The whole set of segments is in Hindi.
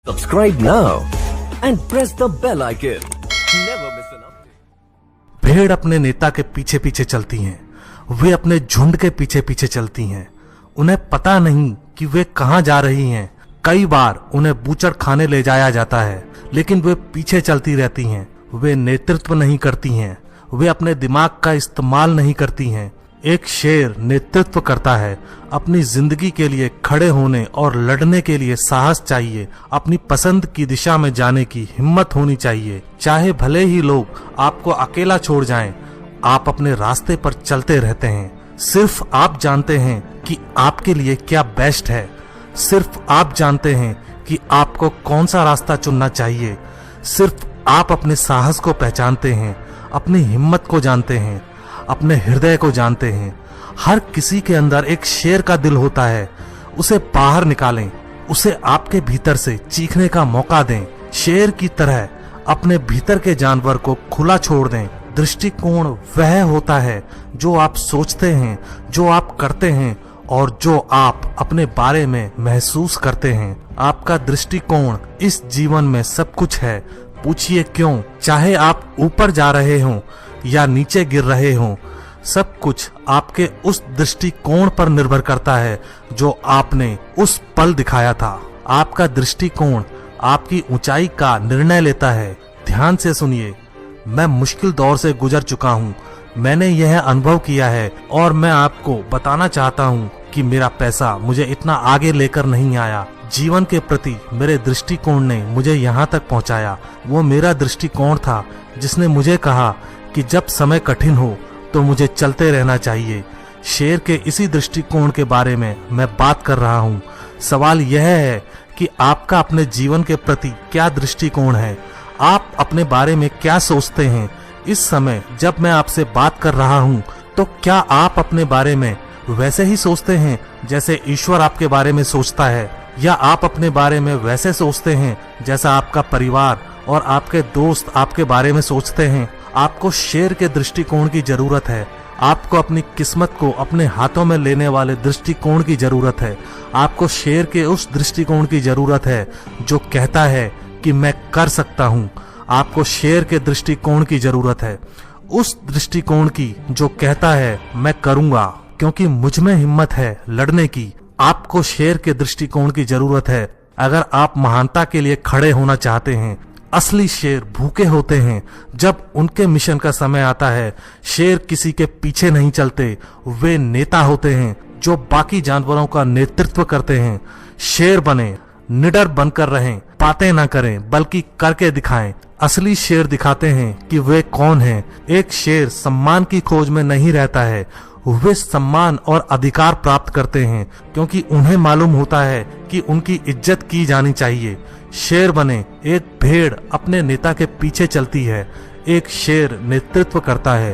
Subscribe now and press the bell icon. Never miss an update. भेड़ अपने नेता के पीछे पीछे चलती हैं। वे अपने झुंड के पीछे पीछे चलती हैं। उन्हें पता नहीं कि वे कहां जा रही हैं। कई बार उन्हें बूचड़ खाने ले जाया जाता है, लेकिन वे पीछे चलती रहती हैं। वे नेतृत्व नहीं करती हैं। वे अपने दिमाग का इस्तेमाल नहीं करती हैं। एक शेर नेतृत्व करता है। अपनी जिंदगी के लिए खड़े होने और लड़ने के लिए साहस चाहिए। अपनी पसंद की दिशा में जाने की हिम्मत होनी चाहिए। चाहे भले ही लोग आपको अकेला छोड़ जाएं, आप अपने रास्ते पर चलते रहते हैं। सिर्फ आप जानते हैं कि आपके लिए क्या बेस्ट है। सिर्फ आप जानते हैं कि आपको कौन सा रास्ता चुनना चाहिए। सिर्फ आप अपने साहस को पहचानते हैं, अपनी हिम्मत को जानते हैं, अपने हृदय को जानते हैं। हर किसी के अंदर एक शेर का दिल होता है। उसे बाहर निकालें, उसे आपके भीतर से चीखने का मौका दें। शेर की तरह अपने भीतर के जानवर को खुला छोड़ दें। दृष्टिकोण वह होता है जो आप सोचते हैं, जो आप करते हैं और जो आप अपने बारे में महसूस करते हैं। आपका दृष्टिकोण इस जीवन में सब कुछ है। पूछिए क्यों? चाहे आप ऊपर जा रहे हों या नीचे गिर रहे हों, सब कुछ आपके उस दृष्टिकोण पर निर्भर करता है जो आपने उस पल दिखाया था। आपका दृष्टिकोण आपकी ऊंचाई का निर्णय लेता है। ध्यान से सुनिए, मैं मुश्किल दौर से गुजर चुका हूँ। मैंने यह अनुभव किया है और मैं आपको बताना चाहता हूँ कि मेरा पैसा मुझे इतना आगे लेकर नहीं आया। जीवन के प्रति मेरे दृष्टिकोण ने मुझे यहाँ तक पहुँचाया। वो मेरा दृष्टिकोण था जिसने मुझे कहा कि जब समय कठिन हो तो मुझे चलते रहना चाहिए। शेर के इसी दृष्टिकोण के बारे में मैं बात कर रहा हूँ। सवाल यह है कि आपका अपने जीवन के प्रति क्या दृष्टिकोण है। आप अपने बारे में क्या सोचते हैं। इस समय जब मैं आपसे बात कर रहा हूँ तो क्या आप अपने बारे में वैसे ही सोचते हैं जैसे ईश्वर आपके बारे में सोचता है, या आप अपने बारे में वैसे सोचते हैं जैसा आपका परिवार और आपके दोस्त आपके बारे में सोचते हैं? आपको शेर के दृष्टिकोण की जरूरत है। आपको अपनी किस्मत को अपने हाथों में लेने वाले दृष्टिकोण की जरूरत है। आपको शेर के उस दृष्टिकोण की जरूरत है जो कहता है कि मैं कर सकता हूँ। आपको शेर के दृष्टिकोण की जरूरत है, उस दृष्टिकोण की जो कहता है मैं करूँगा, क्योंकि मुझ में हिम्मत है लड़ने की। आपको शेर के दृष्टिकोण की जरूरत है अगर आप महानता के लिए खड़े होना चाहते हैं। असली शेर भूखे होते हैं जब उनके मिशन का समय आता है। शेर किसी के पीछे नहीं चलते, वे नेता होते हैं जो बाकी जानवरों का नेतृत्व करते हैं। शेर बने, निडर बनकर रहें, बातें ना करें बल्कि करके दिखाएं। असली शेर दिखाते हैं कि वे कौन हैं। एक शेर सम्मान की खोज में नहीं रहता है, वे सम्मान और अधिकार प्राप्त करते हैं क्योंकि उन्हें मालूम होता है कि उनकी इज्जत की जानी चाहिए। शेर बने। एक भेड़ अपने नेता के पीछे चलती है। एक शेर नेतृत्व करता है।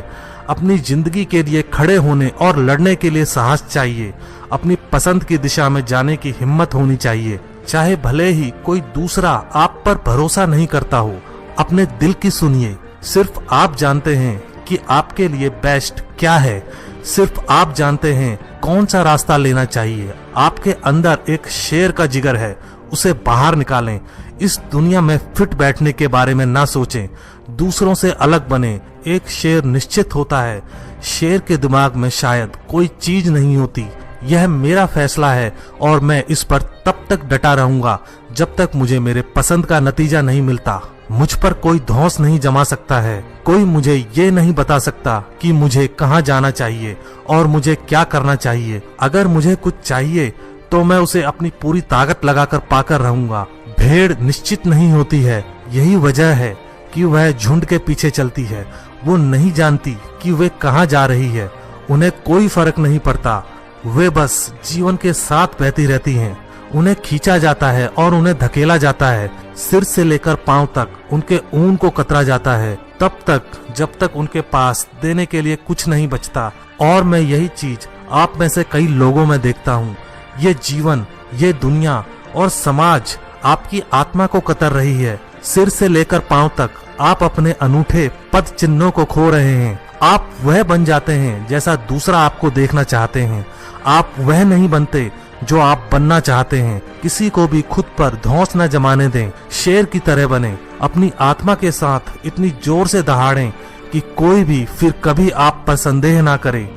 अपनी जिंदगी के लिए खड़े होने और लड़ने के लिए साहस चाहिए। अपनी पसंद की दिशा में जाने की हिम्मत होनी चाहिए। चाहे भले ही कोई दूसरा आप पर भरोसा नहीं करता हो, अपने दिल की सुनिए। सिर्फ आप जानते हैं कि आपके लिए बेस्ट क्या है। सिर्फ आप जानते हैं कौन सा रास्ता लेना चाहिए। आपके अंदर एक शेर का जिगर है, उसे बाहर निकालें। इस दुनिया में फिट बैठने के बारे में ना सोचें, दूसरों से अलग बने। एक शेर निश्चित होता है। शेर के दिमाग में शायद कोई चीज नहीं होती। यह मेरा फैसला है और मैं इस पर तब तक डटा रहूंगा जब तक मुझे मेरे पसंद का नतीजा नहीं मिलता। मुझ पर कोई धौंस नहीं जमा सकता है। कोई मुझे ये नहीं बता सकता कि मुझे कहाँ जाना चाहिए और मुझे क्या करना चाहिए। अगर मुझे कुछ चाहिए तो मैं उसे अपनी पूरी ताकत लगाकर पाकर रहूंगा। भेड़ निश्चित नहीं होती है, यही वजह है कि वह झुंड के पीछे चलती है। वो नहीं जानती कि वे कहाँ जा रही है। उन्हें कोई फर्क नहीं पड़ता। वे बस जीवन के साथ बहती रहती हैं। उन्हें खींचा जाता है और उन्हें धकेला जाता है। सिर से लेकर पांव तक उनके ऊन को कतरा जाता है, तब तक जब तक उनके पास देने के लिए कुछ नहीं बचता। और मैं यही चीज आप में से कई लोगों में देखता हूँ। ये जीवन, ये दुनिया और समाज आपकी आत्मा को कतर रही है। सिर से लेकर पांव तक आप अपने अनूठे पद चिन्हों को खो रहे हैं। आप वह बन जाते हैं जैसा दूसरा आपको देखना चाहते हैं। आप वह नहीं बनते जो आप बनना चाहते हैं। किसी को भी खुद पर धौंस न जमाने दें, शेर की तरह बने, अपनी आत्मा के साथ इतनी जोर से दहाड़ें कि कोई भी फिर कभी आप पर संदेह ना करे,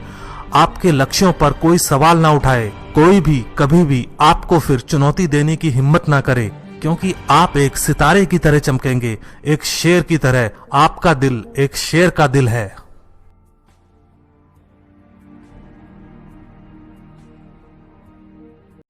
आपके लक्ष्यों पर कोई सवाल ना उठाए, कोई भी कभी भी आपको फिर चुनौती देने की हिम्मत ना करे, क्योंकि आप एक सितारे की तरह चमकेंगे, एक शेर की तरह। आपका दिल एक शेर का दिल है।